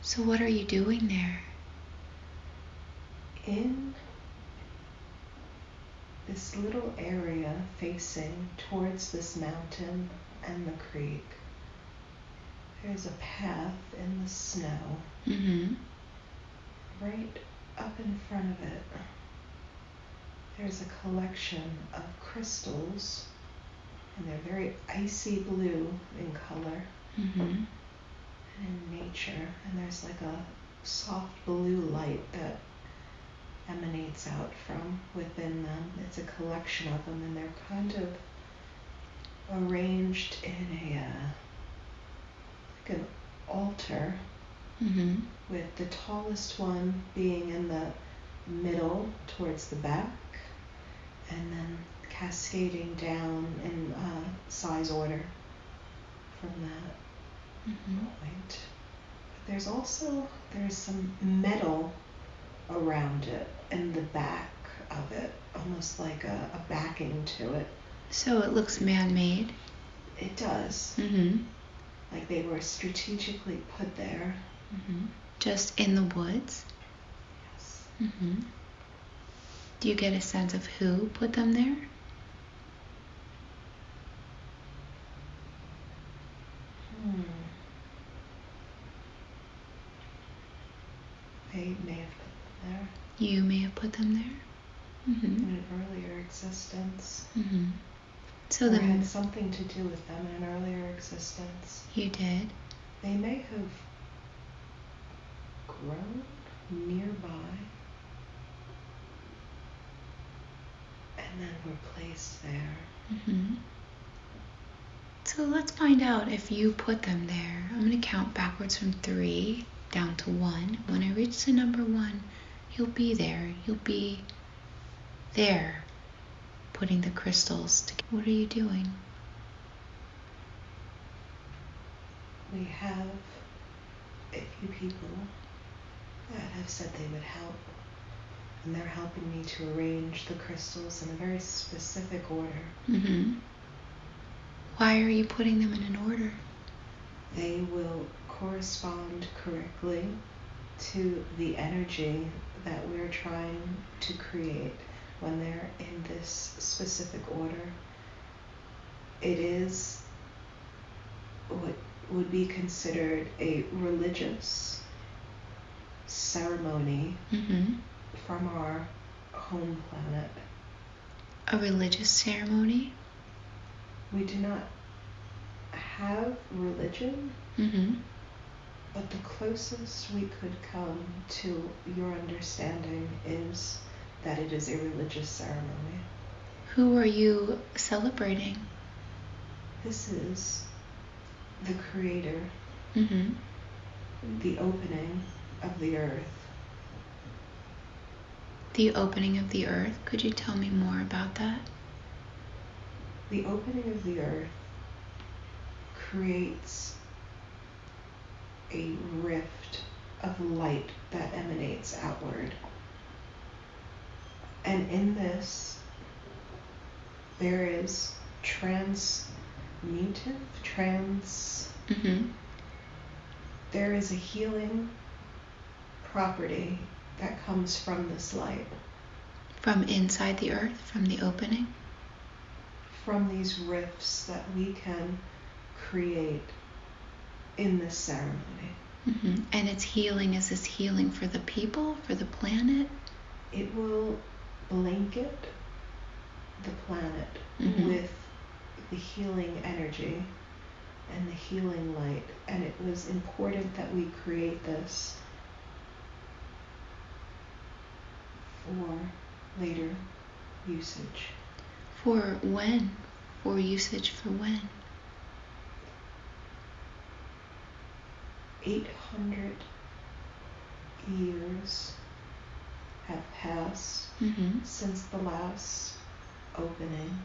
So what are you doing there? In this little area facing towards this mountain and the creek, there's a path in the snow. Mm-hmm. Right up in front of it, there's a collection of crystals, and they're very icy blue in color Mm-hmm. and in nature. And there's like a soft blue light that emanates out from within them. It's a collection of them, and they're kind of arranged in like an altar, Mm-hmm. with the tallest one being in the middle towards the back, and then cascading down in size order from that Mm-hmm. point. But there's some metal around it in the back of it, almost like a backing to it. So it looks man-made? It does. Mm-hmm. Like they were strategically put there. Mm-hmm. Just in the woods? Yes. Mm-hmm. Do you get a sense of who put them there? They may have put them there. You may have put them there? Mm-hmm. In an earlier existence. Mm-hmm. So or then had something to do with them in an earlier existence. you did? They may have grown nearby and then were placed there. Mm-hmm. So let's find out if you put them there. I'm going to count backwards from 3 down to 1. When I reach the number 1, you'll be there. You'll be there putting the crystals together. What are you doing? We have a few people that have said they would help, and they're helping me to arrange the crystals in a very specific order. Mm-hmm. Why are you putting them in an order? They will correspond correctly to the energy that we're trying to create when they're in this specific order. It is what would be considered a religious ceremony Mm-hmm. from our home planet. A religious ceremony? We do not have religion, Mm-hmm. but the closest we could come to your understanding is that it is a religious ceremony. Who are you celebrating? This is the Creator, Mm-hmm. the opening of the earth. The opening of the earth. Could you tell me more about that? The opening of the earth creates a rift of light that emanates outward. And in this, there is Mm-hmm. there is a healing property that comes from this light. From inside the earth, from the opening? From these rifts that we can create in this ceremony. Mm-hmm. And it's healing. Is this healing for the people, for the planet? It will blanket the planet Mm-hmm. with the healing energy and the healing light. And it was important that we create this for later usage. For when? For usage for when? 800 years have passed Mm-hmm. since the last opening,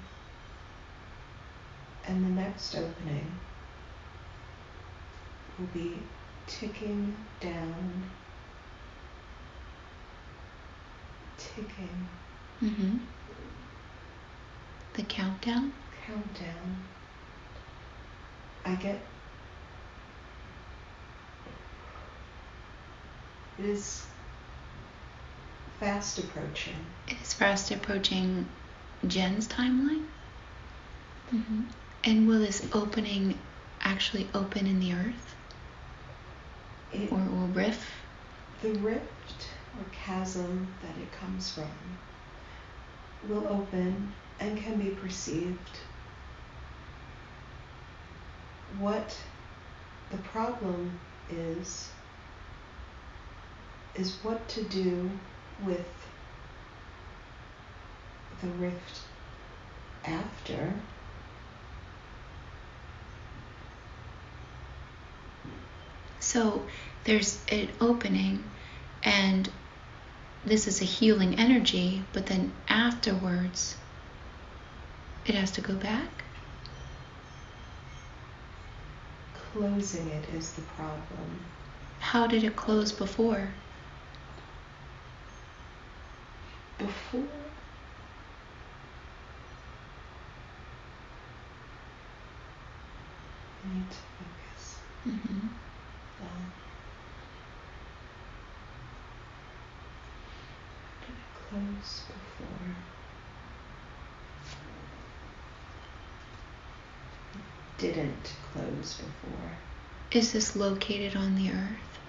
and the next opening will be ticking down, ticking, Mm-hmm. The countdown? countdown. I get It is fast approaching. It is fast approaching Jen's timeline? Mm-hmm. And will this opening actually open in the earth? Or rift? The rift or chasm that it comes from will open and can be perceived. What the problem is what to do with the rift after. So there's an opening, and this is a healing energy, but then afterwards it has to go back? Closing it is the problem. How did it close before? Before, I need to focus. Mm-hmm. Did it close before? Didn't close before. Is this located on the earth?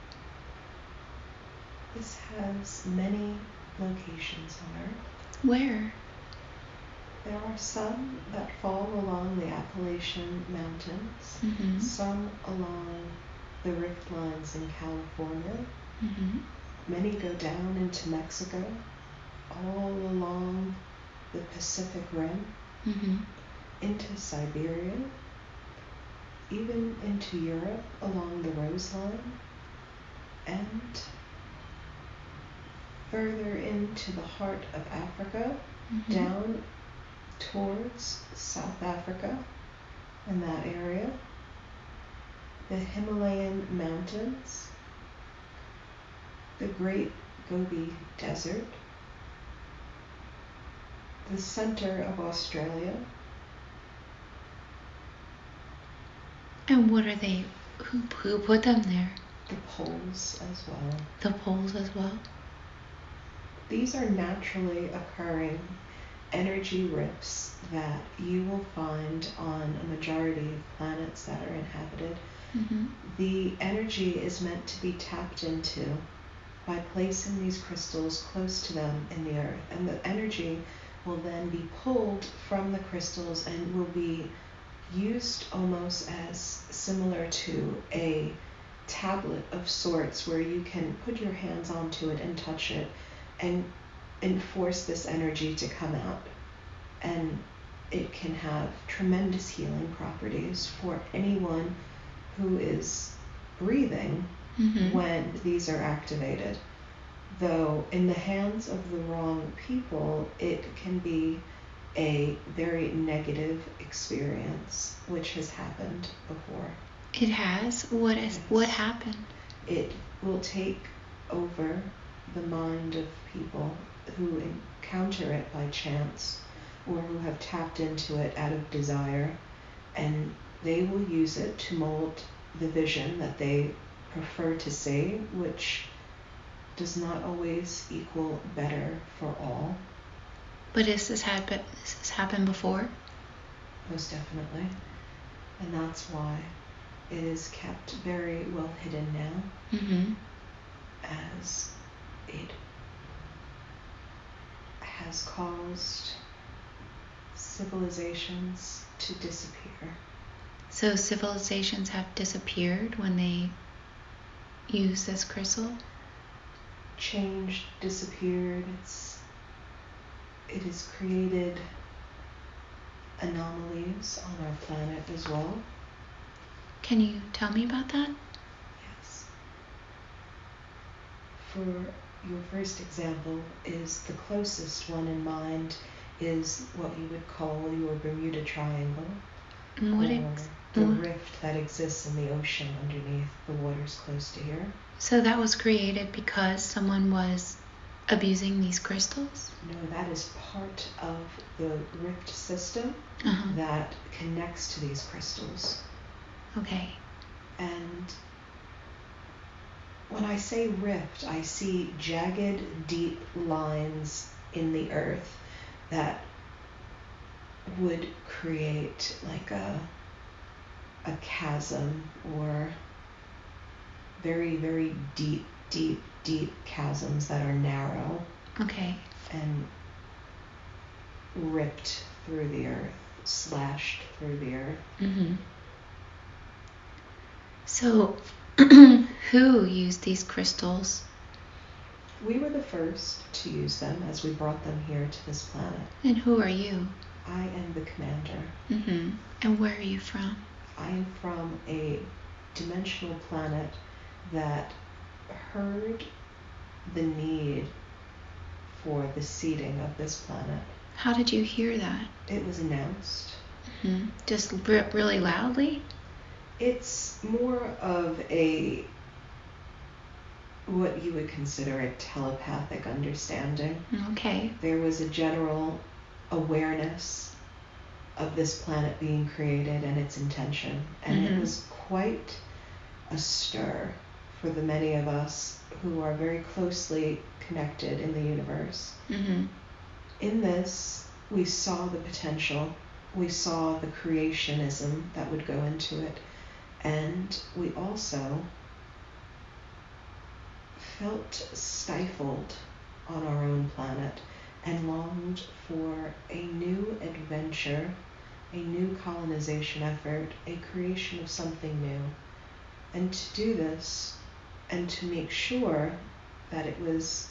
This has many locations on Earth. Where? There are some that fall along the Appalachian Mountains, Mm-hmm. some along the rift lines in California. Mm-hmm. Many go down into Mexico, all along the Pacific Rim, Mm-hmm. into Siberia, even into Europe along the Rose Line, and further into the heart of Africa, Mm-hmm. down towards South Africa in that area, the Himalayan mountains, the Great Gobi Desert, the center of Australia. And what are they? Who put them there? The poles as well. The poles as well? These are naturally occurring energy rifts that you will find on a majority of planets that are inhabited. Mm-hmm. The energy is meant to be tapped into by placing these crystals close to them in the earth, and the energy will then be pulled from the crystals and will be used almost as similar to a tablet of sorts, where you can put your hands onto it and touch it and enforce this energy to come out. And it can have tremendous healing properties for anyone who is breathing Mm-hmm. when these are activated. Though in the hands of the wrong people, it can be a very negative experience, which has happened before. It has? What is? Yes. What happened? It will take over the mind of people who encounter it by chance or who have tapped into it out of desire, and they will use it to mold the vision that they prefer to see, which does not always equal better for all. But has this happened before? Most definitely. And that's why it is kept very well hidden now, Mm-hmm. as it has caused civilizations to disappear. So civilizations have disappeared when they use this crystal? Changed, disappeared. It has created anomalies on our planet as well. Can you tell me about that? Yes. For your first example, is the closest one in mind is what you would call your Bermuda Triangle, or the rift that exists in the ocean underneath the waters close to here. So that was created because someone was abusing these crystals? No, that is part of the rift system that connects to these crystals. Okay. And When I say rift, I see jagged, deep lines in the earth that would create like a chasm, or very, very deep, deep, deep chasms that are narrow. Okay. And ripped through the earth, slashed through the earth. Mm-hmm. So, who used these crystals? We were the first to use them as we brought them here to this planet. And who are you? I am the commander. Mm-hmm. And where are you from? I am from a dimensional planet that heard the need for the seeding of this planet. How did you hear that? It was announced. Mm-hmm. Just really loudly? It's more of a, what you would consider a telepathic understanding. Okay. There was a general awareness of this planet being created and its intention. And it was quite a stir for the many of us who are very closely connected in the universe. Mm-hmm. In this, we saw the potential. We saw the creationism that would go into it. And we also felt stifled on our own planet and longed for a new adventure, a new colonization effort, a creation of something new. And to do this, and to make sure that it was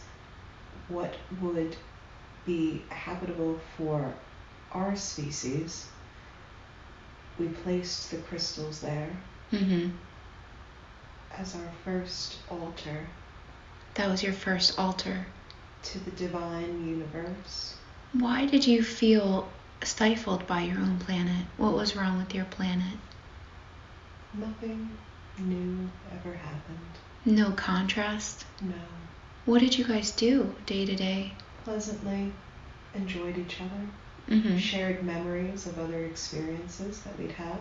what would be habitable for our species, we placed the crystals there as our first altar. That was your first altar. To the divine universe. Why did you feel stifled by your own planet? What was wrong with your planet? Nothing new ever happened. No contrast? No. What did you guys do day to day? Pleasantly enjoyed each other. Mm-hmm. Shared memories of other experiences that we'd had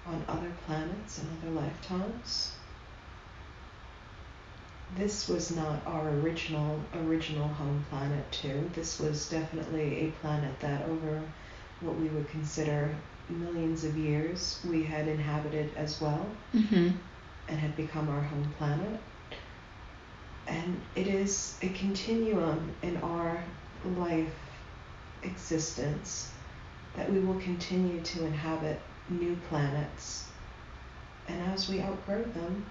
on other planets and other lifetimes. This was not our original home planet too. This was definitely a planet that over what we would consider millions of years we had inhabited as well, and had become our home planet. And it is a continuum in our life existence that we will continue to inhabit new planets, and as we outgrow them,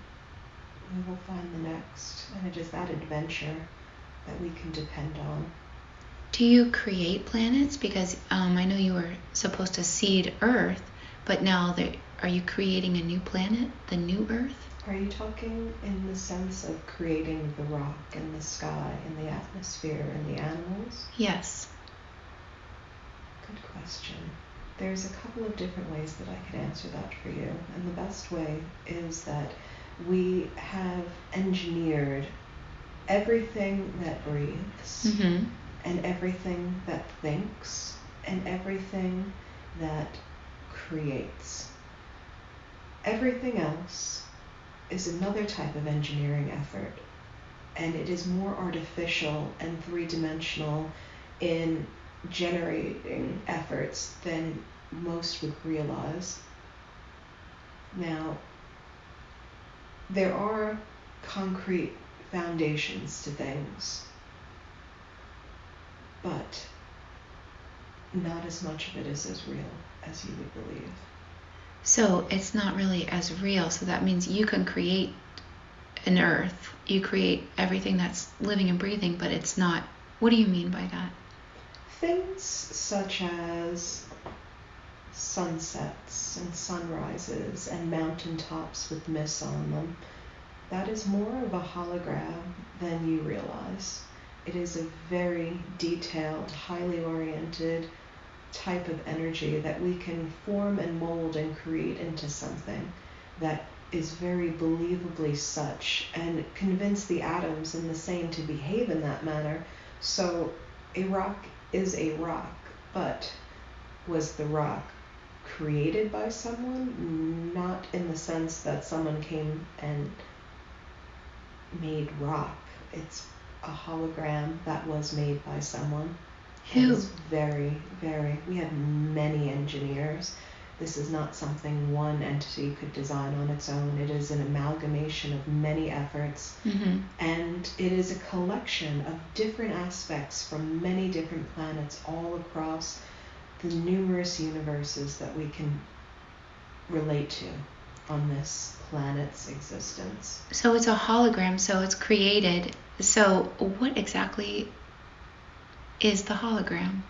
we will find the next. And it is that adventure that we can depend on. Do you create planets? Because I know you were supposed to seed Earth, but now are you creating a new planet, the new Earth? Are you talking in the sense of creating the rock and the sky and the atmosphere and the animals? Yes. Good question. There's a couple of different ways that I could answer that for you. And the best way is that we have engineered everything that breathes, and everything that thinks, and everything that creates. Everything else is another type of engineering effort, and it is more artificial and three-dimensional in generating efforts than most would realize. Now, there are concrete foundations to things, but not as much of it is as real as you would believe. So it's not really as real, so that means you can create an Earth, you create everything that's living and breathing, but it's not. What do you mean by that? Things such as sunsets and sunrises and mountaintops with mists on them, that is more of a hologram than you realize. It is a very detailed, highly oriented type of energy that we can form and mold and create into something that is very believably such, and convince the atoms in the same to behave in that manner. So a rock is a rock, but was the rock created by someone? Not in the sense that someone came and made rock. It's a hologram that was made by someone. Who? It's very, very, we have many engineers. This is not something one entity could design on its own. It is an amalgamation of many efforts, and it is a collection of different aspects from many different planets all across the numerous universes that we can relate to on this planet's existence. So it's a hologram, so it's created. So what exactly is the hologram?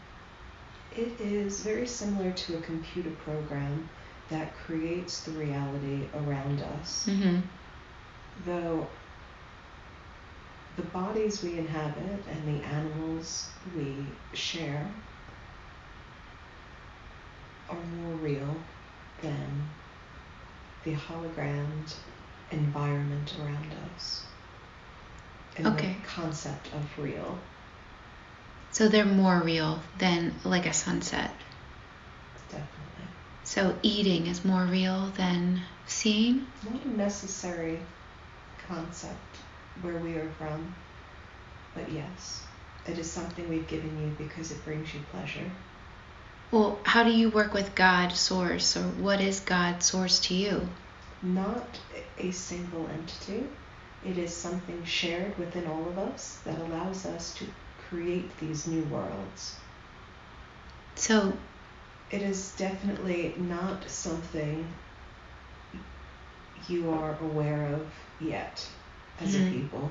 It is very similar to a computer program that creates the reality around us. Though the bodies we inhabit and the animals we share are more real than the hologrammed environment around us. And Okay. the concept of real. So they're more real than like a sunset. Definitely. So eating is more real than seeing? Not a necessary concept where we are from, but yes, it is something we've given you because it brings you pleasure. Well, how do you work with God, source, or what is God, source to you? Not a single entity. It is something shared within all of us that allows us to create these new worlds. So it is definitely not something you are aware of yet as a people.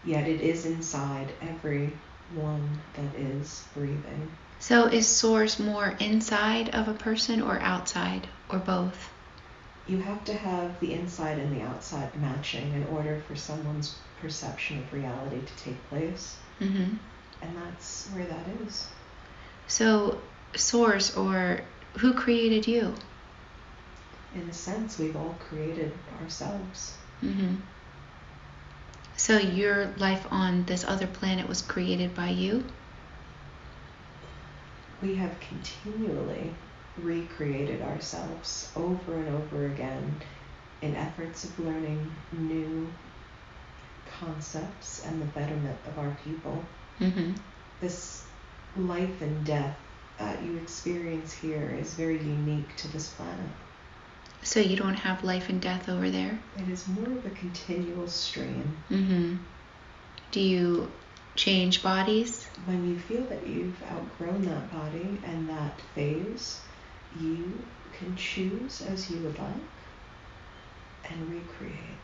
Yet it is inside every one that is breathing. So is source more inside of a person or outside, or both? You have to have the inside and the outside matching in order for someone's perception of reality to take place. And that's where that is. So source, or who created you? In a sense, we've all created ourselves. So your life on this other planet was created by you? We have continually recreated ourselves over and over again in efforts of learning new concepts and the betterment of our people. This life and death that you experience here is very unique to this planet. So you don't have life and death over there? It is more of a continual stream. Do you change bodies? When you feel that you've outgrown that body and that phase, you can choose as you would like and recreate.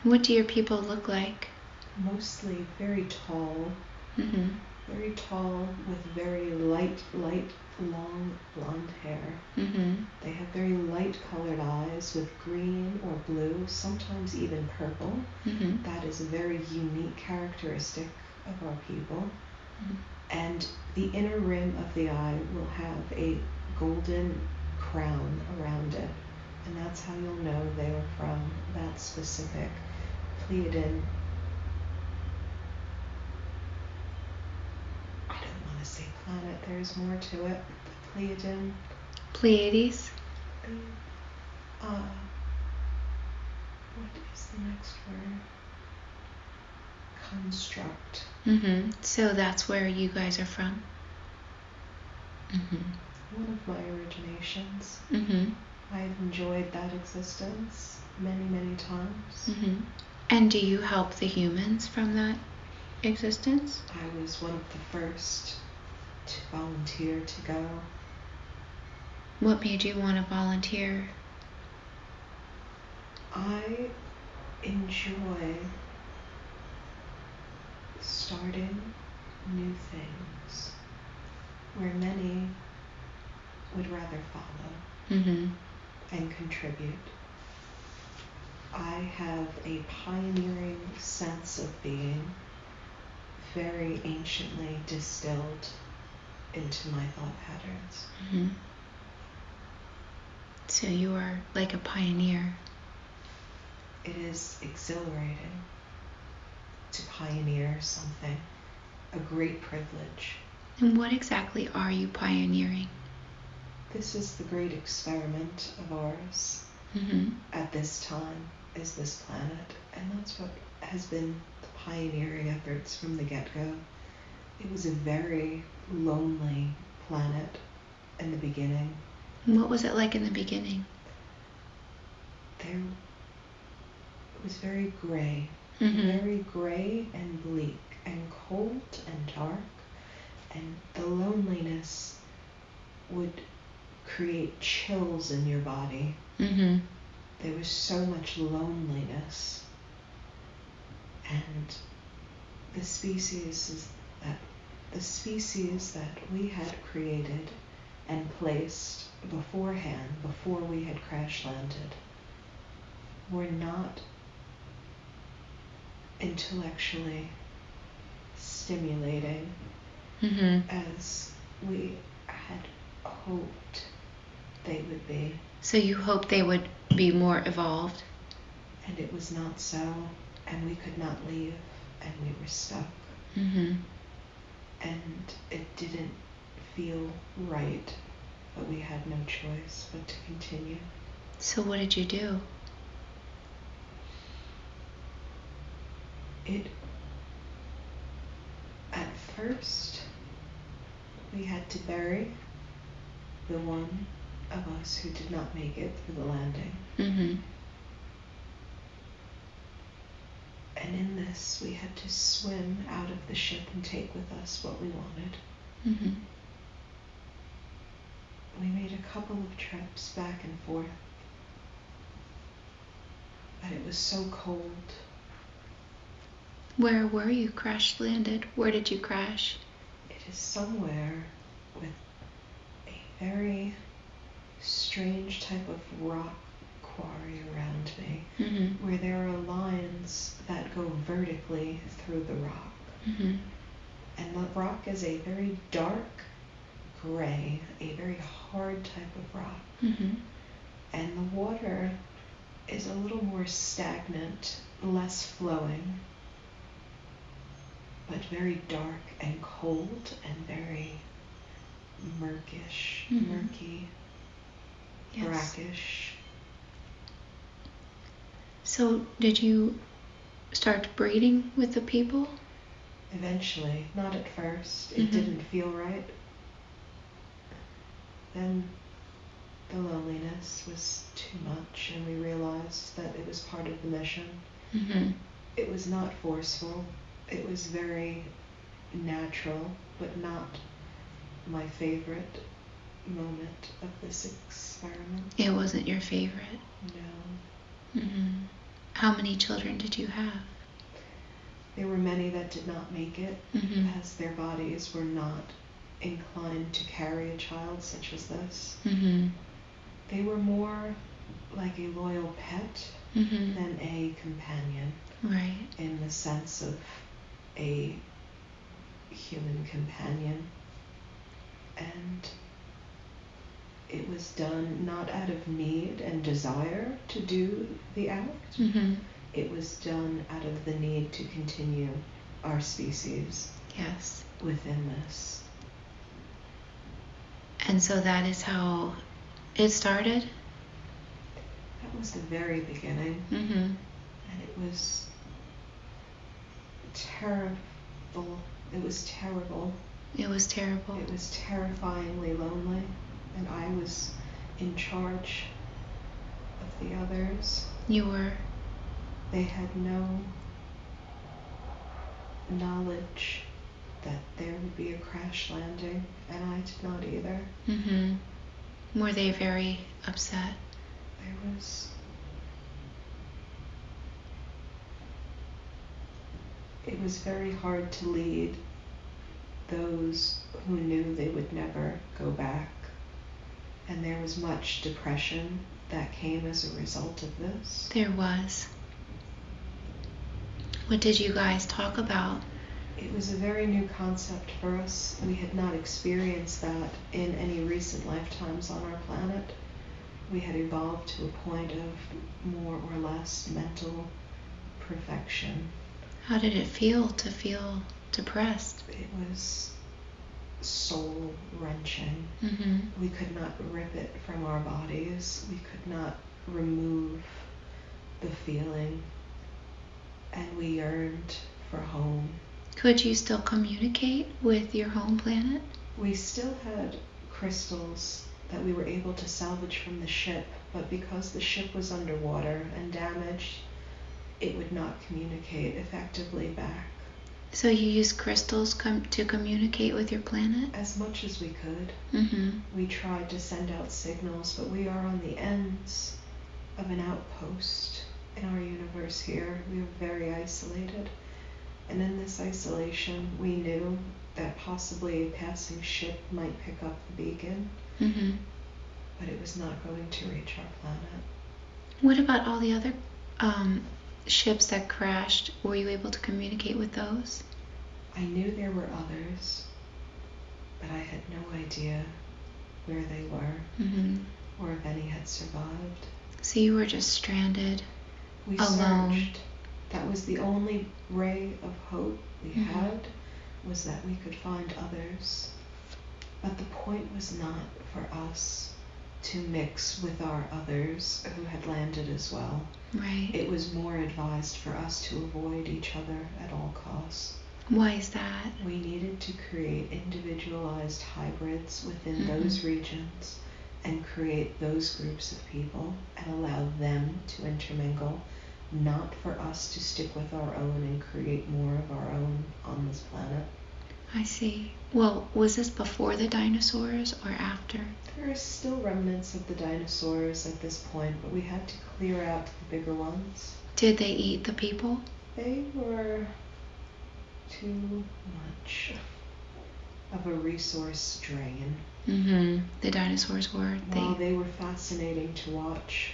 What do your people look like? Mostly very tall, very tall with very light, long blonde hair. They have very light colored eyes with green or blue, sometimes even purple. That is a very unique characteristic of our people. And the inner rim of the eye will have a golden crown around it. And that's how you'll know they are from that specific Pleiadian. I don't want to say planet, there's more to it. The Pleiadian. Pleiades? What is the next word? Construct. So that's where you guys are from? One of my originations. I've enjoyed that existence many, many times. And do you help the humans from that existence? I was one of the first to volunteer to go. What made you want to volunteer? I enjoy starting new things where many would rather follow and contribute. I have a pioneering sense of being, very anciently distilled into my thought patterns. So you are like a pioneer. It is exhilarating to pioneer something, a great privilege. And what exactly are you pioneering? This is the great experiment of ours. at this time is this planet. And that's what has been the pioneering efforts from the get-go. It was a very lonely planet in the beginning. What was it like in the beginning? It was very gray. Very gray and bleak and cold and dark. And the loneliness would create chills in your body. There was so much loneliness. And the species that we had created and placed beforehand, before we had crash landed, were not intellectually stimulating as we had hoped they would be. So you hoped they would be more evolved? And it was not so, and we could not leave, and we were stuck. And it didn't feel right, but we had no choice but to continue. So what did you do? At first, we had to bury the one of us who did not make it through the landing. And in this, we had to swim out of the ship and take with us what we wanted. We made a couple of trips back and forth, but it was so cold. Where were you crash landed? Where did you crash? It is somewhere with a very strange type of rock quarry around me, where there are lines that go vertically through the rock. And the rock is a very dark gray, a very hard type of rock. And the water is a little more stagnant, less flowing, but very dark and cold and very murky, brackish. So did you start breeding with the people? Eventually, not at first. It didn't feel right. Then the loneliness was too much, and we realized that it was part of the mission. It was not forceful. It was very natural, but not my favorite moment of this experiment. It wasn't your favorite? No. How many children did you have? There were many that did not make it, as their bodies were not inclined to carry a child such as this. They were more like a loyal pet than a companion. Right. In the sense of a human companion. And it was done not out of need and desire to do the act. It was done out of the need to continue our species. Yes. Within this. And so that is how it started? That was the very beginning. And it was terrible. It was terrible. It was terrible. It was terrifyingly lonely. And I was in charge of the others. You were? They had no knowledge that there would be a crash landing, and I did not either. Were they very upset? It was very hard to lead those who knew they would never go back. And there was much depression that came as a result of this. There was. What did you guys talk about? It was a very new concept for us. We had not experienced that in any recent lifetimes on our planet. We had evolved to a point of more or less mental perfection. How did it feel to feel depressed? It was soul-wrenching. Mm-hmm. We could not rip it from our bodies. We could not remove the feeling, and we yearned for home. Could you still communicate with your home planet? We still had crystals that we were able to salvage from the ship, but because the ship was underwater and damaged, it would not communicate effectively back. So you use crystals to communicate with your planet? As much as we could. Mm-hmm. We tried to send out signals, but we are on the ends of an outpost in our universe here. We are very isolated. And in this isolation, we knew that possibly a passing ship might pick up the beacon, Mm-hmm. but it was not going to reach our planet. What about all the other ships that crashed? Were you able to communicate with those? I knew there were others, but I had no idea where they were, Mm-hmm. or if any had survived. So you were just stranded, We alone. searched. That was the only ray of hope we Mm-hmm. had, was that we could find others. But the point was not for us to mix with our others who had landed as well. Right. It was more advised for us to avoid each other at all costs. Why is that? We needed to create individualized hybrids within Mm-hmm. those regions and create those groups of people and allow them to intermingle, not for us to stick with our own and create more of our own on this planet. I see. Well, was this before the dinosaurs or after? There are still remnants of the dinosaurs at this point, but we had to clear out the bigger ones. Did they eat the people? They were too much of a resource drain. Mm-hmm. The dinosaurs were. While they were fascinating to watch,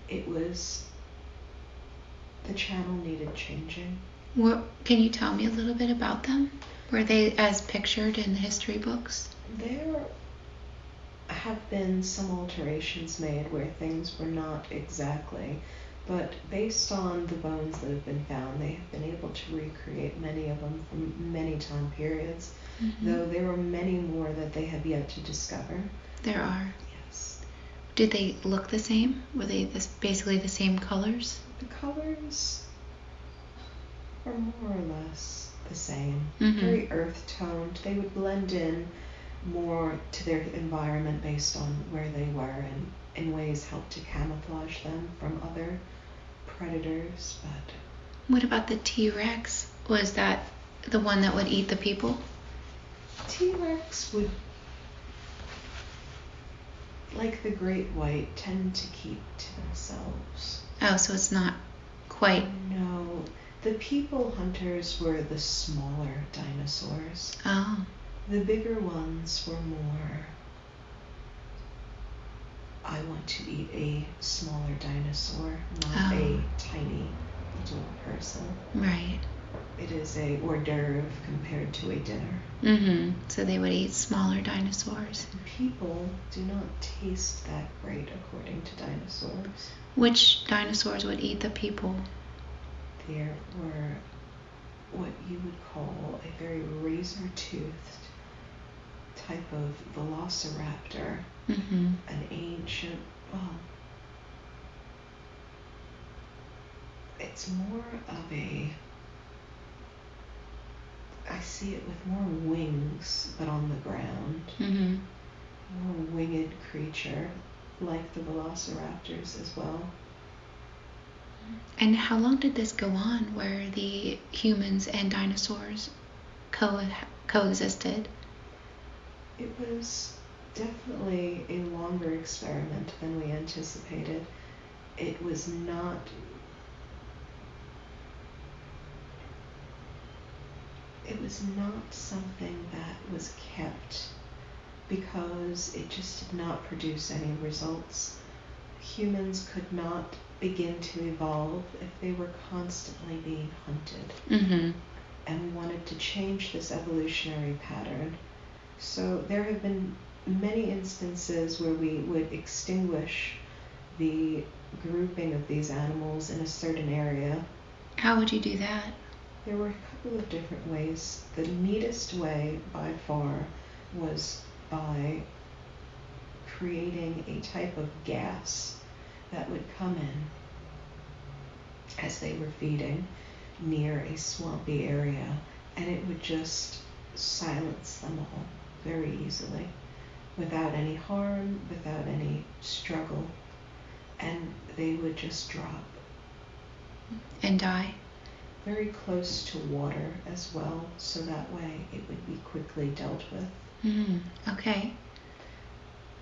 it was, the channel needed changing. Can you tell me a little bit about them? Were they as pictured in the history books? There have been some alterations made where things were not exactly, but based on the bones that have been found, they have been able to recreate many of them from many time periods, Mm-hmm. though there are many more that they have yet to discover. There are. Yes. Did they look the same? Were they basically the same colors? The colors are more or less the same. Mm-hmm. Very earth-toned. They would blend in more to their environment based on where they were, and in ways help to camouflage them from other predators. But What about the T-Rex? Was that the one that would eat the people? T-Rex would, like the great white, tend to keep to themselves. Oh, so it's not quite. No, the people hunters were the smaller dinosaurs. Oh. The bigger ones were more, I want to eat a smaller dinosaur, not a tiny little person. Right. It is a hors d'oeuvre compared to a dinner. Mm-hmm. So they would eat smaller dinosaurs. People do not taste that great according to dinosaurs. Which dinosaurs would eat the people? There were what you would call a very razor-toothed type of velociraptor, Mm-hmm. an ancient, well, it's more of a, I see it with more wings, but on the ground. Mm-hmm. More winged creature, like the velociraptors as well. And how long did this go on, where the humans and dinosaurs coexisted? It was definitely a longer experiment than we anticipated. It was not something that was kept because it just did not produce any results. Humans could not begin to evolve if they were constantly being hunted. Mm-hmm. And we wanted to change this evolutionary pattern. So there have been many instances where we would extinguish the grouping of these animals in a certain area. How would you do that? There were a couple of different ways. The neatest way by far was by creating a type of gas that would come in as they were feeding near a swampy area, and it would just silence them all very easily, without any harm, without any struggle, and they would just drop. And die? Very close to water as well, so that way it would be quickly dealt with. Okay.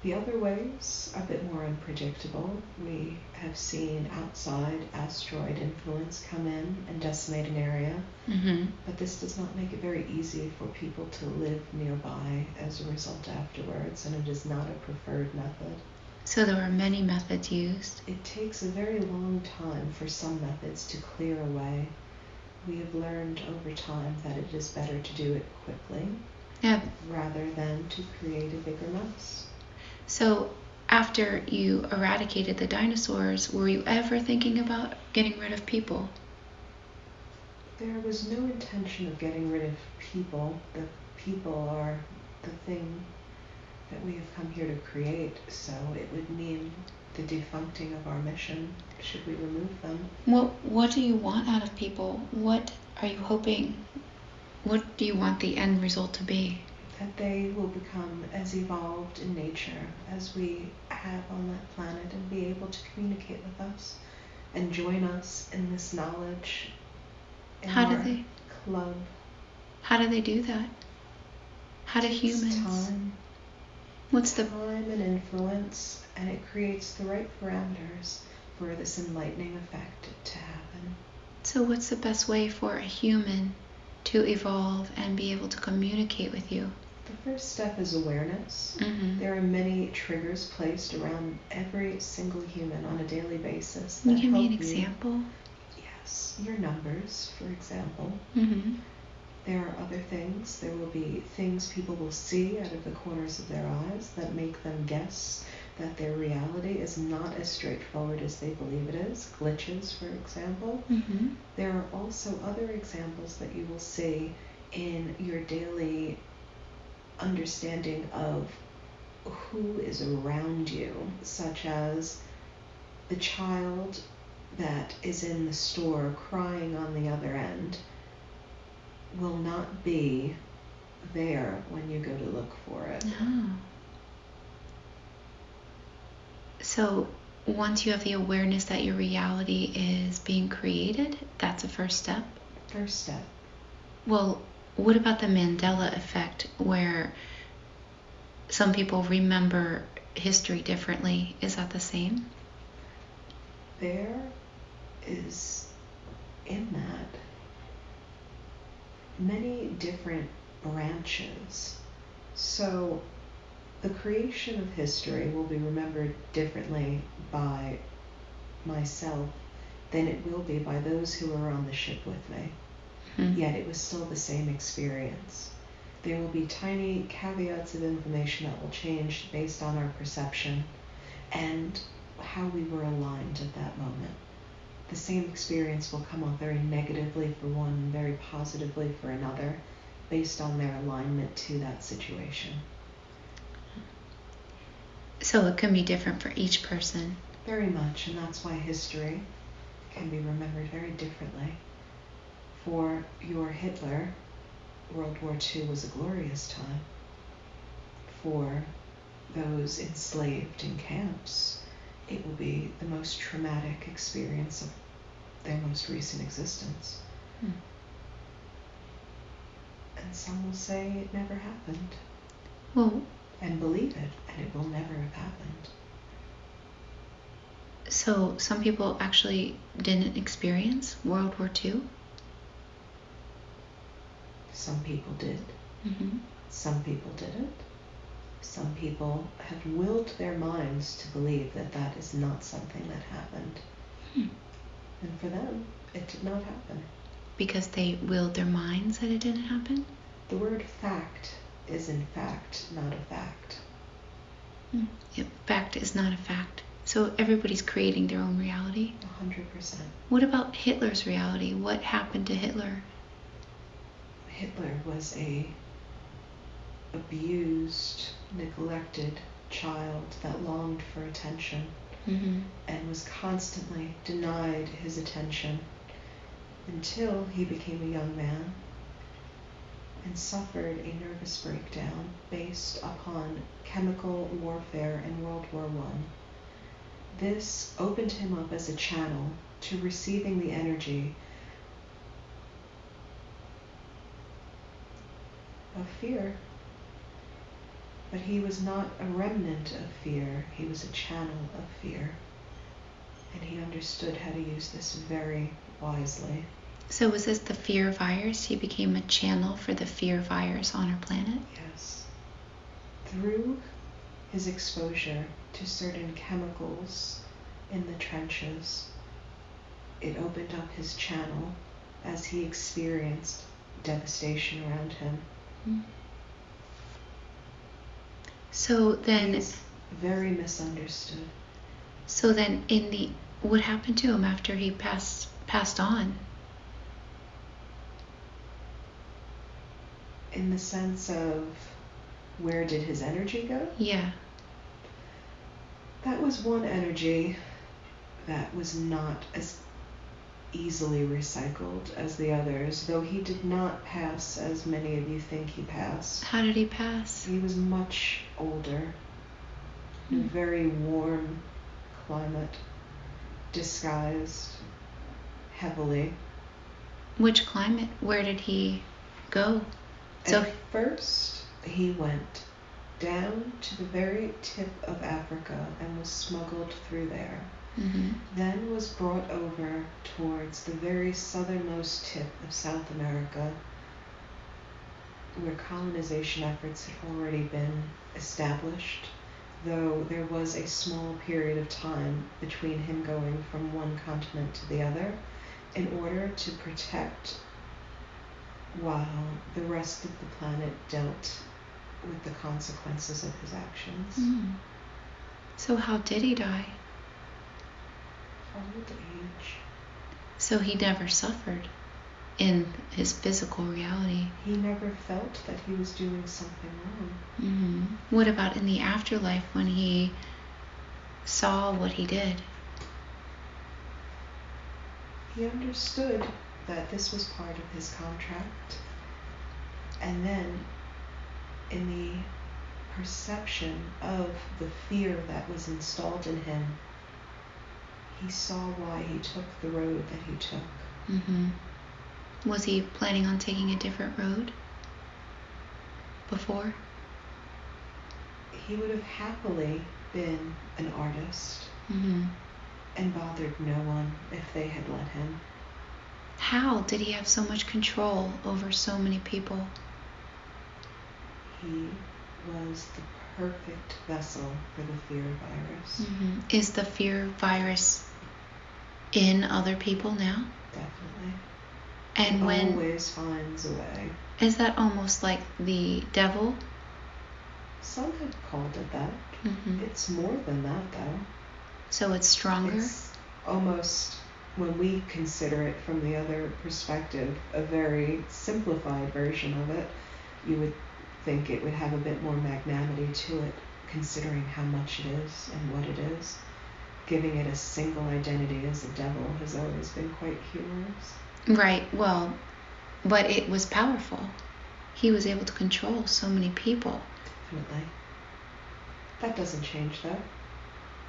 The other ways, a bit more unpredictable. We have seen outside asteroid influence come in and decimate an area, but this does not make it very easy for people to live nearby as a result afterwards, and it is not a preferred method. So there were many methods used. It takes a very long time for some methods to clear away. We have learned over time that it is better to do it quickly rather than to create a bigger mess. So after you eradicated the dinosaurs, were you ever thinking about getting rid of people? There was no intention of getting rid of people. The people are the thing that we have come here to create, so it would mean the defuncting of our mission should we remove them. What do you want out of people? What are you hoping? What do you want the end result to be? That they will become as evolved in nature as we have on that planet and be able to communicate with us and join us in this knowledge in our club. How do they do that? How do humans? Time. What's the time and influence, and it creates the right parameters for this enlightening effect to happen. So what's the best way for a human to evolve and be able to communicate with you? The first step is awareness. There are many triggers placed around every single human on a daily basis. Can you give me an example? Yes, your numbers, for example. There are other things. There will be things people will see out of the corners of their eyes that make them guess that their reality is not as straightforward as they believe it is. Glitches, for example. There are also other examples that you will see in your daily understanding of who is around you, such as the child that is in the store crying on the other end will not be there when you go to look for it. So once you have the awareness that your reality is being created, that's a first step? First step. Well, what about the Mandela effect, where some people remember history differently? Is that the same? There is, in that, many different branches. So the creation of history will be remembered differently by myself than it will be by those who are on the ship with me. Yet it was still the same experience. There will be tiny caveats of information that will change based on our perception and how we were aligned at that moment. The same experience will come off very negatively for one and very positively for another based on their alignment to that situation. So it can be different for each person. Very much, and that's why history can be remembered very differently. For your Hitler, World War II was a glorious time. For those enslaved in camps, it will be the most traumatic experience of their most recent existence. And some will say it never happened. Well, and believe it, and it will never have happened. So some people actually didn't experience World War II? Some people did. Some people didn't. Some people have willed their minds to believe that that is not something that happened. And for them, it did not happen. Because they willed their minds that it didn't happen? The word fact is in fact not a fact. Fact is not a fact. So everybody's creating their own reality? 100%. What about Hitler's reality? What happened to Hitler? Hitler was a abused, neglected child that longed for attention. Mm-hmm. and was constantly denied his attention until he became a young man and suffered a nervous breakdown based upon chemical warfare in World War I. This opened him up as a channel to receiving the energy of fear. But he was not a remnant of fear, he was a channel of fear. And he understood how to use this very wisely. So was this the fear virus? He became a channel for the fear virus on our planet? Yes. Through his exposure to certain chemicals in the trenches, it opened up his channel as he experienced devastation around him. Mm. So then... He's very misunderstood. So then what happened to him after he passed on? In the sense of, where did his energy go? Yeah. That was one energy that was not as easily recycled as the others, though he did not pass as many of you think he passed. How did he pass? He was much older, in a very warm climate, disguised heavily. Which climate? Where did he go? At first, he went down to the very tip of Africa and was smuggled through there. Mm-hmm. Then was brought over towards the very southernmost tip of South America, where colonization efforts had already been established, though there was a small period of time between him going from one continent to the other in order to protect while the rest of the planet dealt with the consequences of his actions. Mm. So how did he die? Old age. So he never suffered in his physical reality. He never felt that he was doing something wrong. Mm-hmm. What about in the afterlife when he saw what he did? He understood that this was part of his contract. And then in the perception of the fear that was installed in him, he saw why he took the road that he took. Mm-hmm. Was he planning on taking a different road before? He would have happily been an artist. Mm-hmm. And bothered no one if they had let him. How did he have so much control over so many people? He was the perfect vessel for the fear virus. Mm-hmm. Is the fear virus in other people now? Definitely. And it when always finds a way. Is that almost like the devil? Some have called it that. Mm-hmm. It's more than that, though. So it's stronger? It's almost, when we consider it from the other perspective, a very simplified version of it. You would think it would have a bit more magnanimity to it, considering how much it is and what it is. Giving it a single identity as a devil has always been quite humorous. Right, well, but it was powerful. He was able to control so many people. Definitely. That doesn't change, though.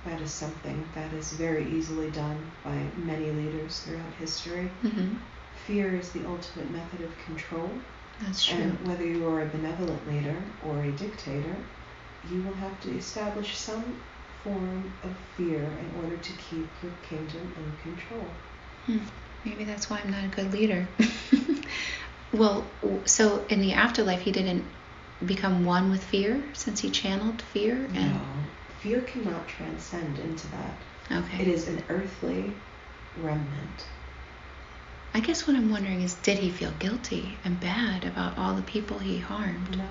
That is something that is very easily done by many leaders throughout history. Mm-hmm. Fear is the ultimate method of control. That's true. And whether you are a benevolent leader or a dictator, you will have to establish some form of fear in order to keep your kingdom in control. Maybe that's why I'm not a good leader. Well, so in the afterlife, he didn't become one with fear since he channeled fear? No. Fear cannot transcend into that. Okay. It is an earthly remnant. I guess what I'm wondering is, did he feel guilty and bad about all the people he harmed? No.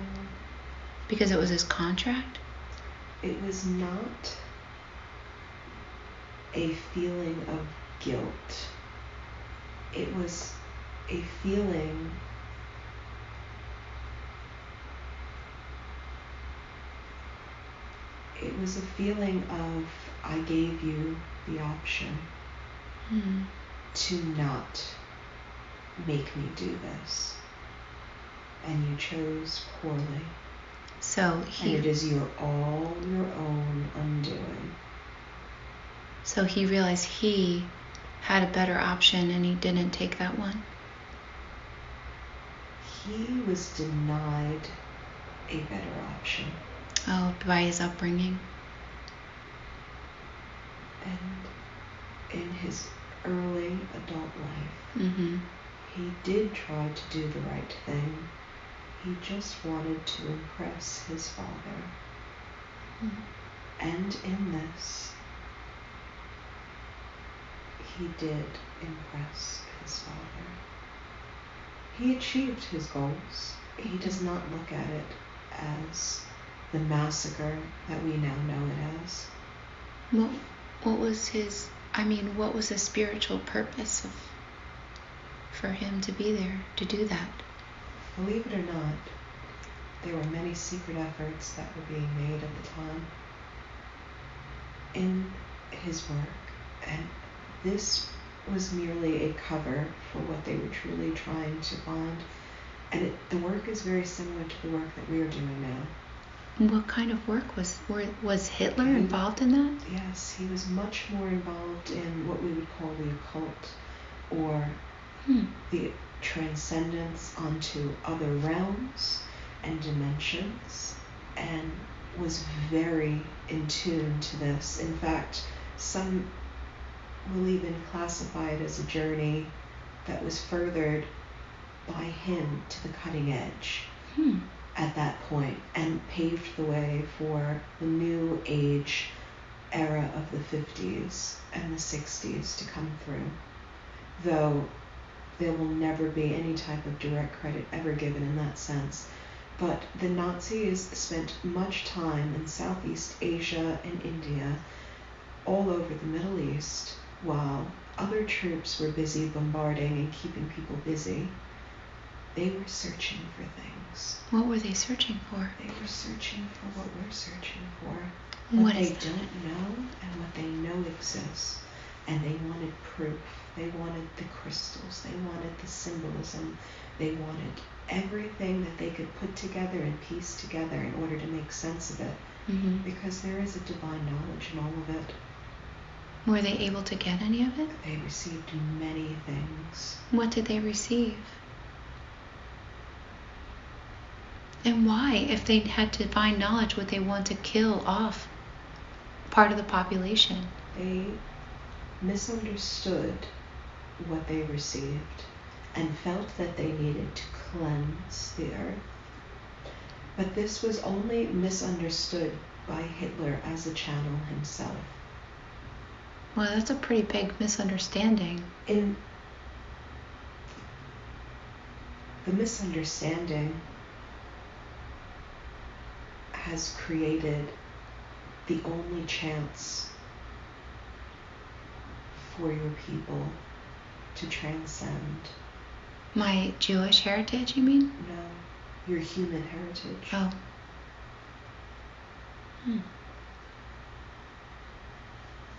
Because it was his contract? It was not a feeling of guilt. It was a feeling was a feeling of, I gave you the option to not make me do this, and you chose poorly. So and it is all your own undoing. So he realized he had a better option and he didn't take that one? He was denied a better option. Oh, by his upbringing? And in his early adult life, he did try to do the right thing. He just wanted to impress his father. And in this, he did impress his father. He achieved his goals. He does not look at it as the massacre that we now know it as. What was the spiritual purpose for him to be there, to do that? Believe it or not, there were many secret efforts that were being made at the time in his work, and this was merely a cover for what they were truly trying to find. And the work is very similar to the work that we are doing now. What kind of work was Hitler involved in that? Yes, he was much more involved in what we would call the occult, or the transcendence onto other realms and dimensions, and was very in tune to this. In fact, some will even classify it as a journey that was furthered by him to the cutting edge at that point, and paved the way for the new age era of the 50s and the 60s to come through. Though there will never be any type of direct credit ever given in that sense. But the Nazis spent much time in Southeast Asia and India, all over the Middle East, while other troops were busy bombarding and keeping people busy. They were searching for things. What were they searching for? They were searching for what we're searching for. What they don't know and what they know exists. And they wanted proof. They wanted the crystals. They wanted the symbolism. They wanted everything that they could put together and piece together in order to make sense of it. Because there is a divine knowledge in all of it. Were they able to get any of it? They received many things. What did they receive? And why? If they had divine knowledge, would they want to kill off part of the population? They misunderstood what they received and felt that they needed to cleanse the earth. But this was only misunderstood by Hitler as a channel himself. Well, that's a pretty big misunderstanding. In the misunderstanding has created the only chance for your people to transcend. My Jewish heritage, you mean? No, your human heritage. Oh.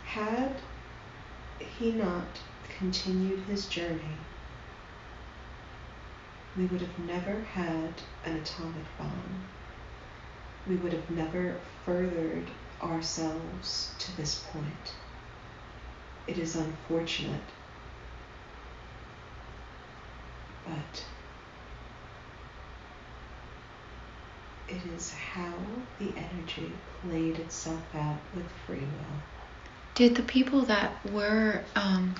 Had he not continued his journey, we would have never had an atomic bomb. We would have never furthered ourselves to this point. It is unfortunate, but it is how the energy played itself out with free will. Did the people that were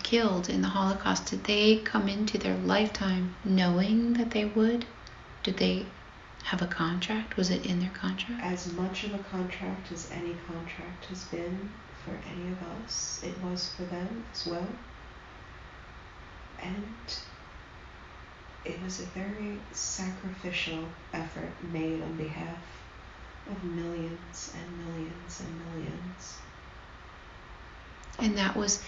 killed in the Holocaust, did they come into their lifetime knowing that they would? Did they have a contract? Was it in their contract? As much of a contract as any contract has been for any of us, it was for them as well. And it was a very sacrificial effort made on behalf of millions and millions and millions. And that was,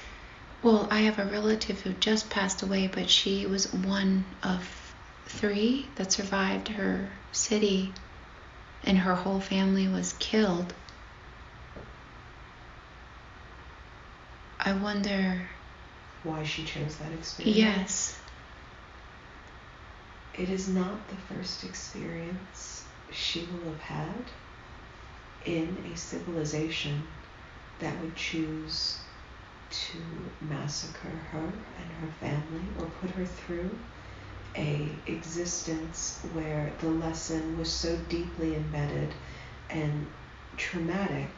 well, I have a relative who just passed away, but she was one of 3 that survived her city, and her whole family was killed. I wonder why she chose that experience. Yes. It is not the first experience she will have had in a civilization that would choose to massacre her and her family or put her through a existence where the lesson was so deeply embedded and traumatic.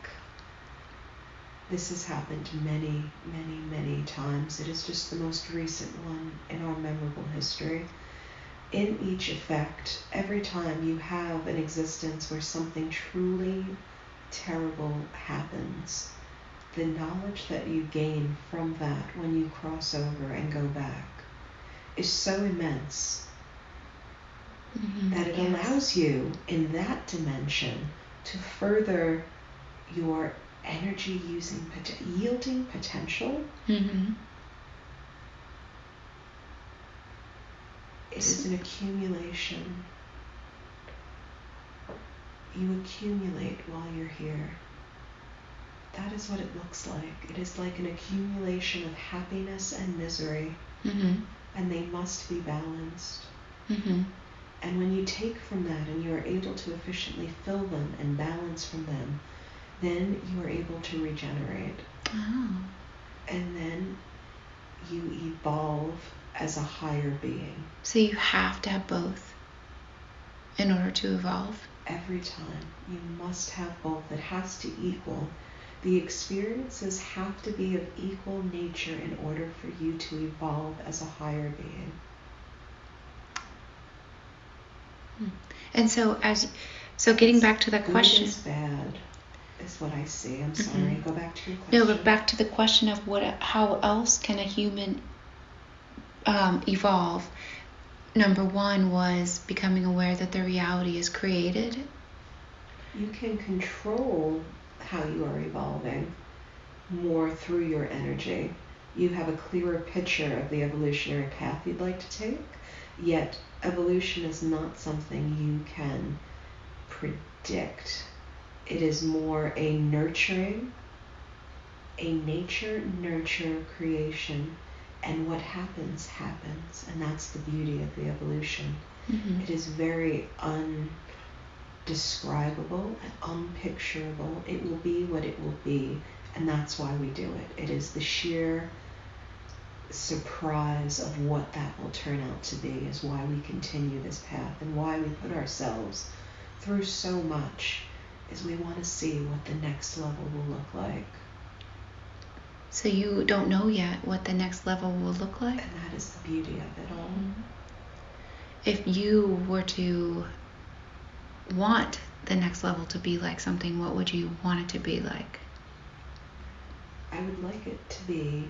This has happened many, many, many times. It is just the most recent one in our memorable history. In each effect, every time you have an existence where something truly terrible happens, the knowledge that you gain from that when you cross over and go back is so immense that it allows you in that dimension to further your energy yielding potential. It is an accumulation. You accumulate while you're here. That is what it looks like. It is like an accumulation of happiness and misery, and they must be balanced. And when you take from that and you are able to efficiently fill them and balance from them, then you are able to regenerate. And then you evolve as a higher being. So you have to have both in order to evolve? Every time. You must have both. It has to equal. The experiences have to be of equal nature in order for you to evolve as a higher being. And so getting back to the question. Good is bad is what I see. I'm sorry. Go back to your question. No, but back to the question of how else can a human evolve? Number one was becoming aware that the reality is created. You can control how you are evolving more through your energy. You have a clearer picture of the evolutionary path you'd like to take, yet evolution is not something you can predict. It is more a nurturing, a nature-nurture creation, and what happens, happens, and that's the beauty of the evolution. It is very undescribable and unpicturable. It will be what it will be, and that's why we do it. It is the sheer surprise of what that will turn out to be is why we continue this path and why we put ourselves through so much, is we want to see what the next level will look like. So you don't know yet what the next level will look like? And that is the beauty of it all. If you were to want the next level to be like something, what would you want it to be like? I would like it to be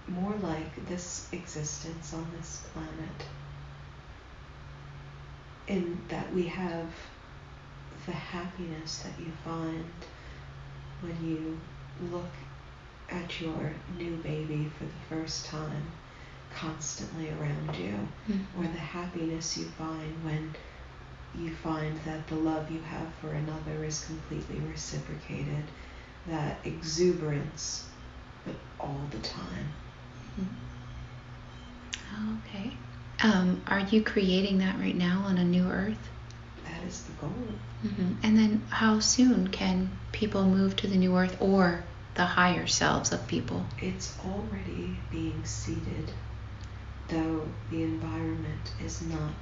more like this existence on this planet, in that we have the happiness that you find when you look at your new baby for the first time constantly around you, or the happiness you find when you find that the love you have for another is completely reciprocated, that exuberance, but all the time. Okay. Are you creating that right now on a new earth? That is the goal. And then how soon can people move to the new earth or the higher selves of people? It's already being seeded, though the environment is not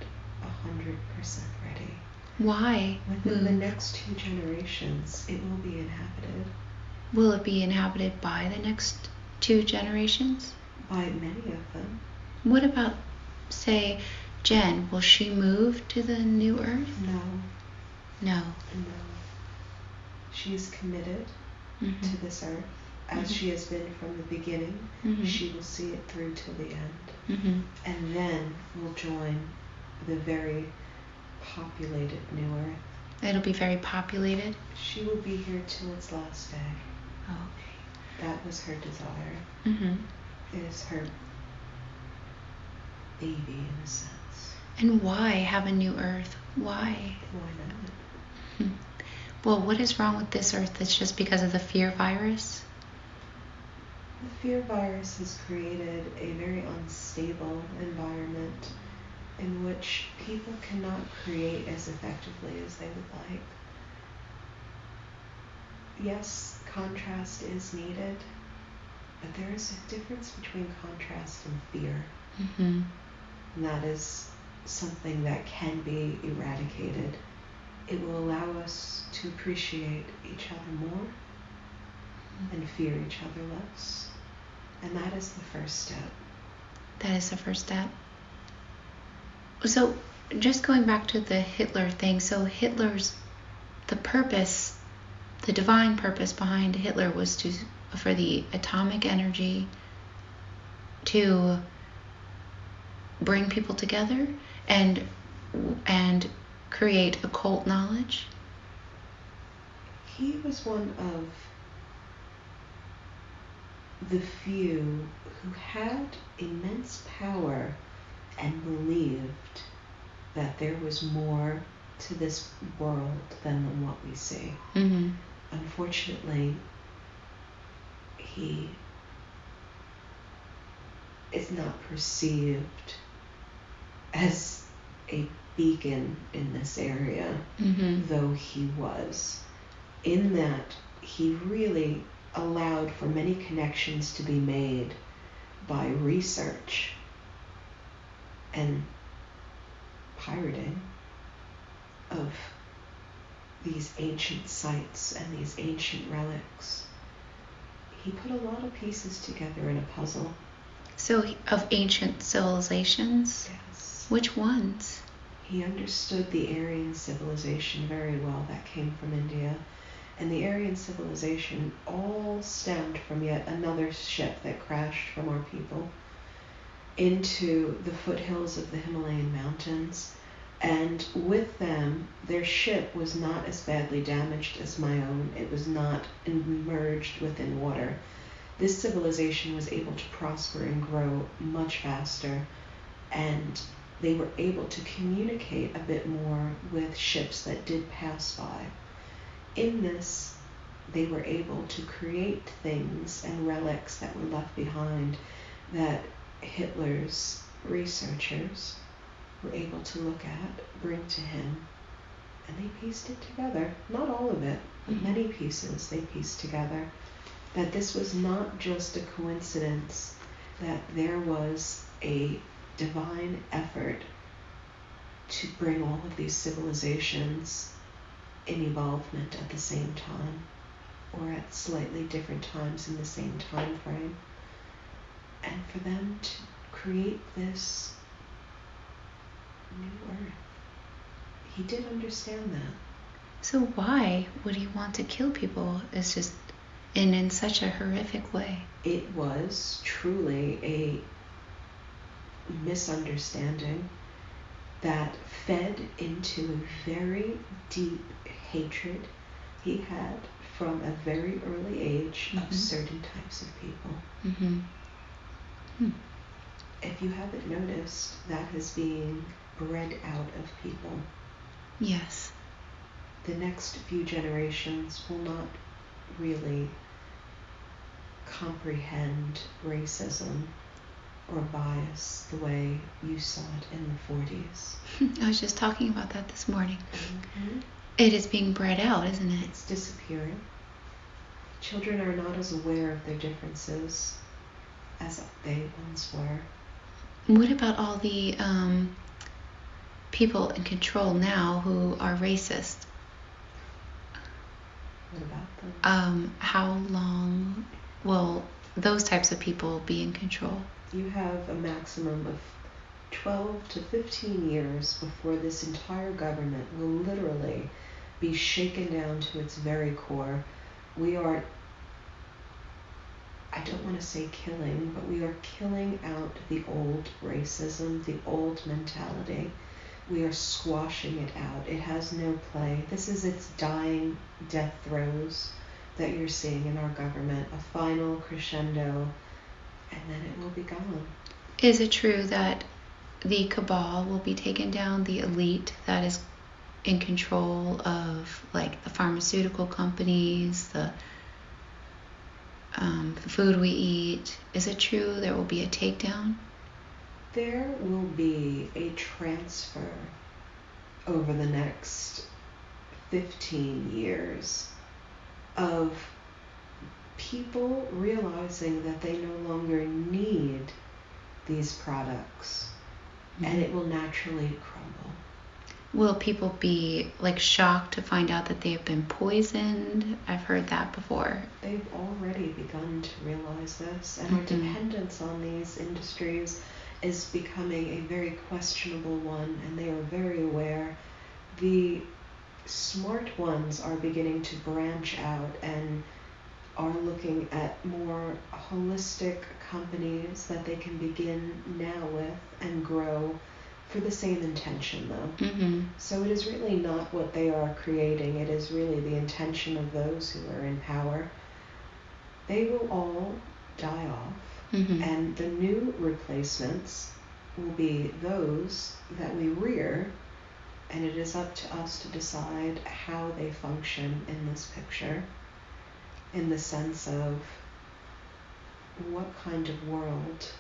100% ready. Why? Within the next 2 generations, it will be inhabited. Will it be inhabited by the next 2 generations? By many of them. What about, say, Jen? Will she move to the new earth? No. She is committed to this earth, as she has been from the beginning. She will see it through till the end, and then will join the very populated new earth. It'll be very populated? She will be here till its last day. Okay. That was her desire. It is her baby, in a sense. And why have a new earth? Why? Why not? Well, what is wrong with this earth? It's just because of the fear virus? The fear virus has created a very unstable environment in which people cannot create as effectively as they would like. Yes, contrast is needed, but there is a difference between contrast and fear. Mm-hmm. And that is something that can be eradicated. It will allow us to appreciate each other more and fear each other less. And that is the first step. That is the first step. So just going back to the Hitler thing, so Hitler's, the purpose, the divine purpose behind Hitler was for the atomic energy to bring people together and create occult knowledge. He was one of the few who had immense power and believed that there was more to this world than what we see. Mm-hmm. Unfortunately, he is not perceived as a beacon in this area, Mm-hmm. though he was. In that, he really allowed for many connections to be made by research and pirating of these ancient sites and these ancient relics. He put a lot of pieces together in a puzzle. So of ancient civilizations? Yes. Which ones? He understood the Aryan civilization very well that came from India. And the Aryan civilization all stemmed from yet another ship that crashed from our people into the foothills of the Himalayan mountains. And with them, their ship was not as badly damaged as my own. It was not immersed within water. This civilization was able to prosper and grow much faster, and they were able to communicate a bit more with ships that did pass by. In this, they were able to create things and relics that were left behind that Hitler's researchers were able to look at, bring to him, and they pieced it together. Not all of it, but many pieces they pieced together. That this was not just a coincidence, that there was a divine effort to bring all of these civilizations in evolvement at the same time, or at slightly different times in the same time frame, and for them to create this new earth. He did understand that. So why would he want to kill people? It's just in such a horrific way. It was truly a misunderstanding that fed into a very deep hatred he had from a very early age of certain types of people. Mm-hmm. If you haven't noticed, that is being bred out of people. Yes. The next few generations will not really comprehend racism or bias the way you saw it in the 40s. I was just talking about that this morning. Mm-hmm. It is being bred out, isn't it? It's disappearing. Children are not as aware of their differences as they once were. What about all the people in control now who are racist? What about them? How long will those types of people be in control? You have a maximum of 12 to 15 years before this entire government will literally be shaken down to its very core. We are, I don't want to say killing, but we are killing out the old racism, the old mentality. We are squashing it out. It has no play. This is its dying death throes that you're seeing in our government, a final crescendo, and then it will be gone. Is it true that the cabal will be taken down, the elite that is in control of like the pharmaceutical companies, the the food we eat. Is it true there will be a takedown? There will be a transfer over the next 15 years of people realizing that they no longer need these products, and it will naturally crumble. Will people be like shocked to find out that they have been poisoned? I've heard that before. They've already begun to realize this, and our dependence on these industries is becoming a very questionable one, and they are very aware. The smart ones are beginning to branch out and are looking at more holistic companies that they can begin now with and grow for the same intention, though. So it is really not what they are creating, it is really the intention of those who are in power. They will all die off, and the new replacements will be those that we rear, and it is up to us to decide how they function in this picture, in the sense of what kind of world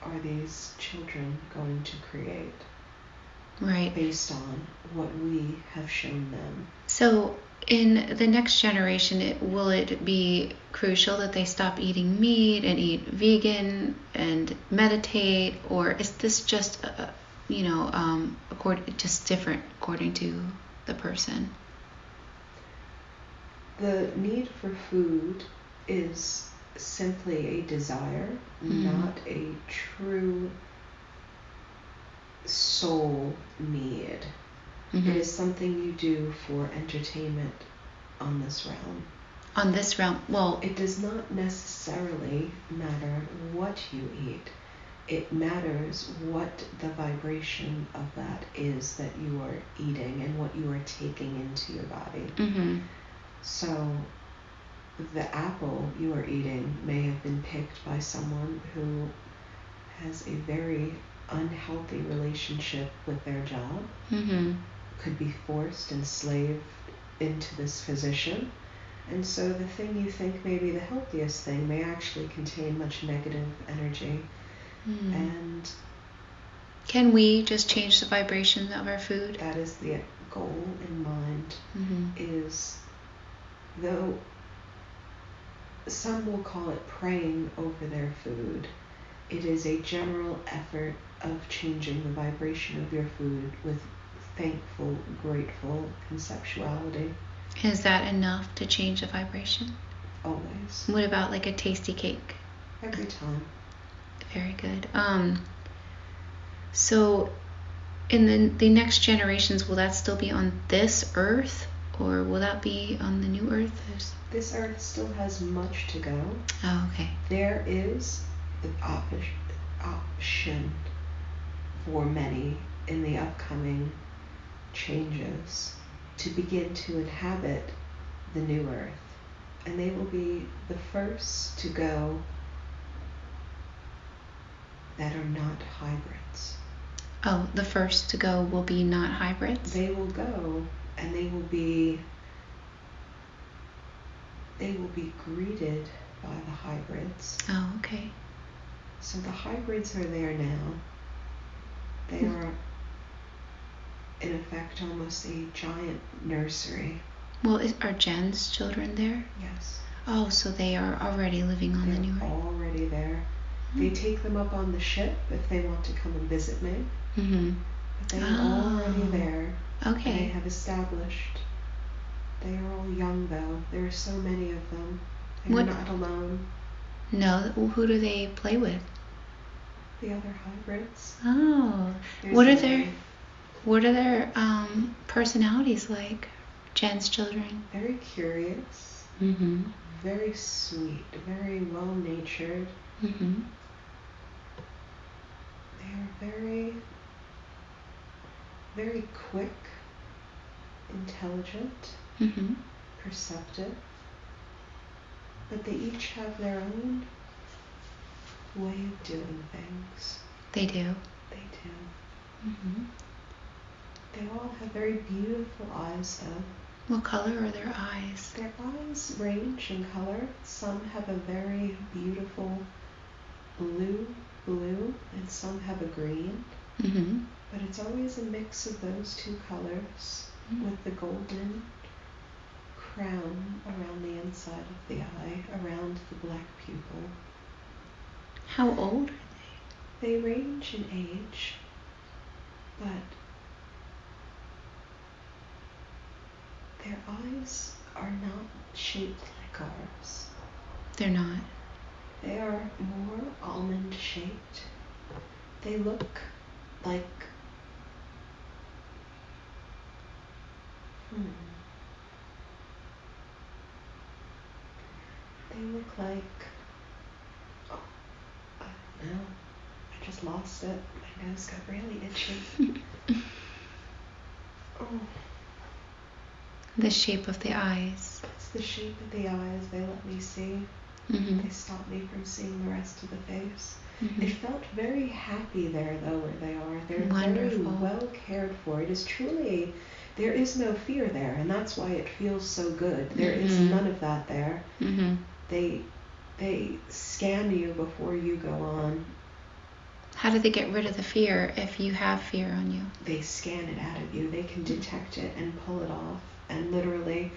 are these children going to create, right, based on what we have shown them. So in the next generation, will it be crucial that they stop eating meat and eat vegan and meditate, or is this just just different according to the person? The need for food is simply a desire, not a true soul need. It is something you do for entertainment on this realm. On this realm, well, it does not necessarily matter what you eat. It matters what the vibration of that is that you are eating and what you are taking into your body. So the apple you are eating may have been picked by someone who has a very unhealthy relationship with their job, could be forced, enslaved into this position. And so the thing you think may be the healthiest thing may actually contain much negative energy. And can we just change the vibration of our food? That is the goal in mind, is though some will call it praying over their food, it is a general effort of changing the vibration of your food with thankful, grateful conceptuality. Is that enough to change the vibration? Always. What about like a tasty cake? Every time. Very good. So in the next generations, will that still be on this earth, or will that be on the new earth? This earth still has much to go. Oh, okay. There is the option for many in the upcoming changes to begin to inhabit the new earth, and they will be the first to go that are not hybrids. Oh, the first to go will be not hybrids? They will go, and they will be greeted by the hybrids. Oh, okay. So the hybrids are there now. They are, in effect, almost a giant nursery. Well, are Jen's children there? Yes. Oh, so they are already living on the new earth? They're already there. They take them up on the ship if they want to come and visit me. But they are already there. Okay. They have established. They are all young, though. There are so many of them. They are not alone. No. Who do they play with? The other hybrids. Oh. What are their personalities like? Jen's children. Very curious. Very sweet. Very well-natured. They are very, very quick, intelligent, perceptive, but they each have their own way of doing things. They do? They do. They all have very beautiful eyes, though. What color are their eyes? Their eyes range in color. Some have a very beautiful blue, and some have a green. Mm-hmm. But it's always a mix of those two colors with the golden crown around the inside of the eye, around the black pupil. How old are they? They range in age, but their eyes are not shaped like ours. They're not. They are more almond shaped. They look like they look like, oh, I don't know. I just lost it. My nose got really itchy. Oh. The shape of the eyes. It's the shape of the eyes they let me see. Mm-hmm. They stopped me from seeing the rest of the face. Mm-hmm. It felt very happy there, though, where they are. They're Wonderful. very well cared for. It is truly, there is no fear there, and that's why it feels so good. There is none of that there. Mm-hmm. They scan you before you go on. How do they get rid of the fear if you have fear on you? They scan it out of you. They can detect it and pull it off. And literally,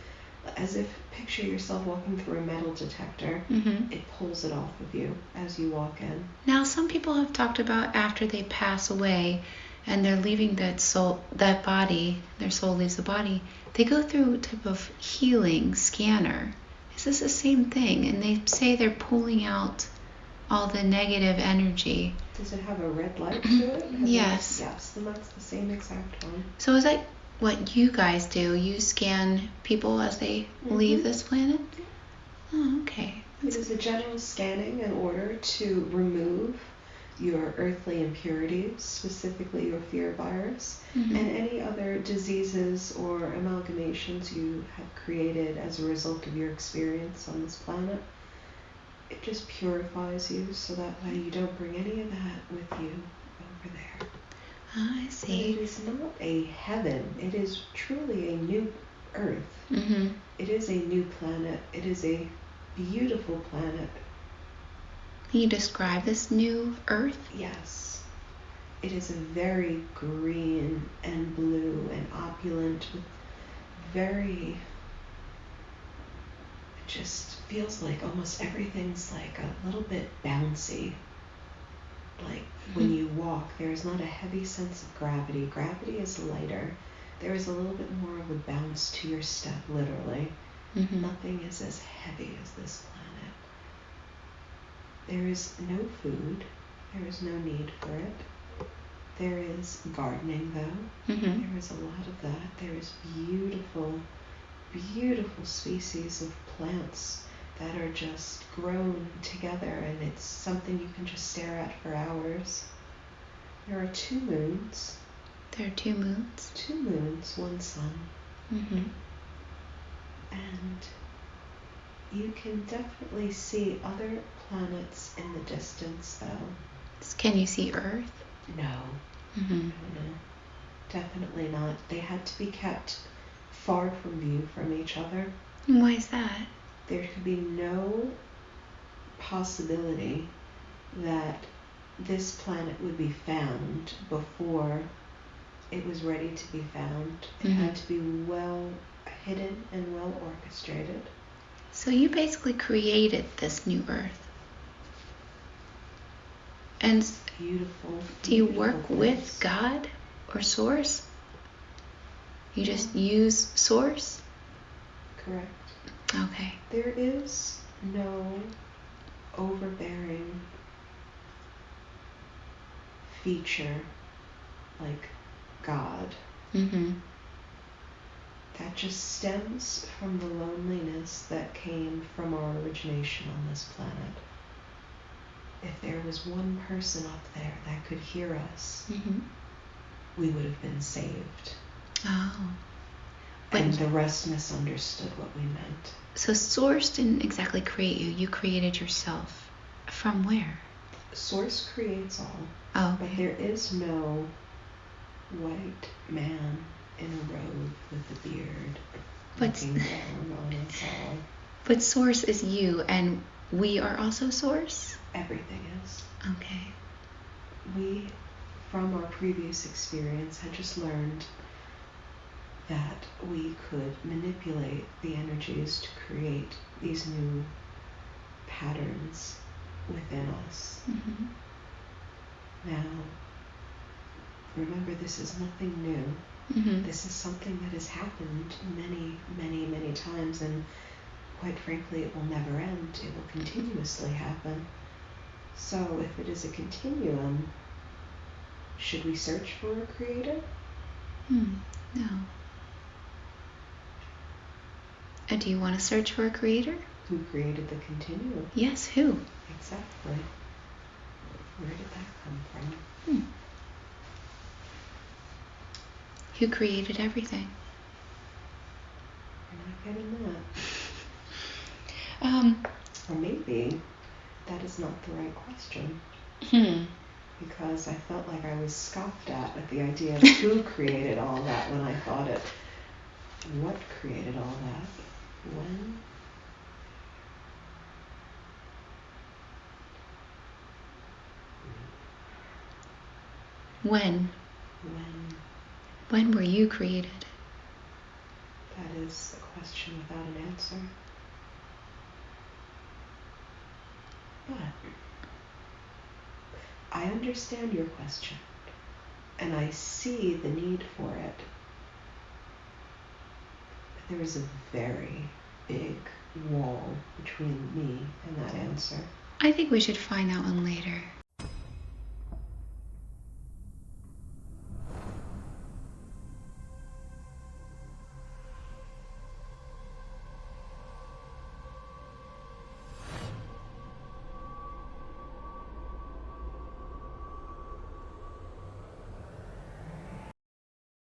as if picture yourself walking through a metal detector, it pulls it off of you as you walk in. Now, some people have talked about after they pass away and they're leaving that body, their soul leaves the body, they go through a type of healing scanner. Is this the same thing? And they say they're pulling out all the negative energy. Does it have a red light to it? Yes. Yes, then that's the same exact one. So is that what you guys do? You scan people as they leave this planet? Oh, okay. It is a general scanning in order to remove your earthly impurities, specifically your fear virus, and any other diseases or amalgamations you have created as a result of your experience on this planet. It just purifies you so that way you don't bring any of that with you over there. I see. But it is not a heaven. It is truly a new earth. It is a new planet. It is a beautiful planet. Can you describe this new earth? Yes. It is a very green and blue and opulent with very, it just feels like almost everything's like a little bit bouncy. Like when you walk, there is not a heavy sense of gravity. Gravity is lighter. There is a little bit more of a bounce to your step, literally. Nothing is as heavy as this planet. There is no food. There is no need for it. There is gardening, though. There is a lot of that. There is beautiful, beautiful species of plants that are just grown together, and it's something you can just stare at for hours. There are 2 moons. There are 2 moons? 2 moons, 1 sun. And you can definitely see other planets in the distance, though. Can you see Earth? No. No. Definitely not. They had to be kept far from view from each other. Why is that? There could be no possibility that this planet would be found before it was ready to be found. It had to be well hidden and well orchestrated. So you basically created this new Earth. And beautiful. Do you work with God or Source? You just use Source? Correct. Okay. There is no overbearing feature like God. That just stems from the loneliness that came from our origination on this planet. If there was one person up there that could hear us, we would have been saved. Oh. And the rest misunderstood what we meant. So Source didn't exactly create you. You created yourself. From where? Source creates all. Oh, okay. But there is no white man in a robe with a beard But looking down on us all. But source is you, and we are also source? Everything is. Okay. We, from our previous experience, had just learned that we could manipulate the energies to create these new patterns within us. Mm-hmm. Now, remember, this is nothing new. Mm-hmm. This is something that has happened many, many, many times, and quite frankly, it will never end. It will continuously happen. So if it is a continuum, should we search for a creator? No. Do you want to search for a creator? Who created the continuum? Yes, who? Exactly. Where did that come from? Who created everything? You're not getting that. Or maybe that is not the right question. Because I felt like I was scoffed at the idea of who created all that when I thought it. What created all that? When? When? When? When were you created? That is a question without an answer. But I understand your question, and I see the need for it. But there is a very big wall between me and that answer. I think we should find that one later.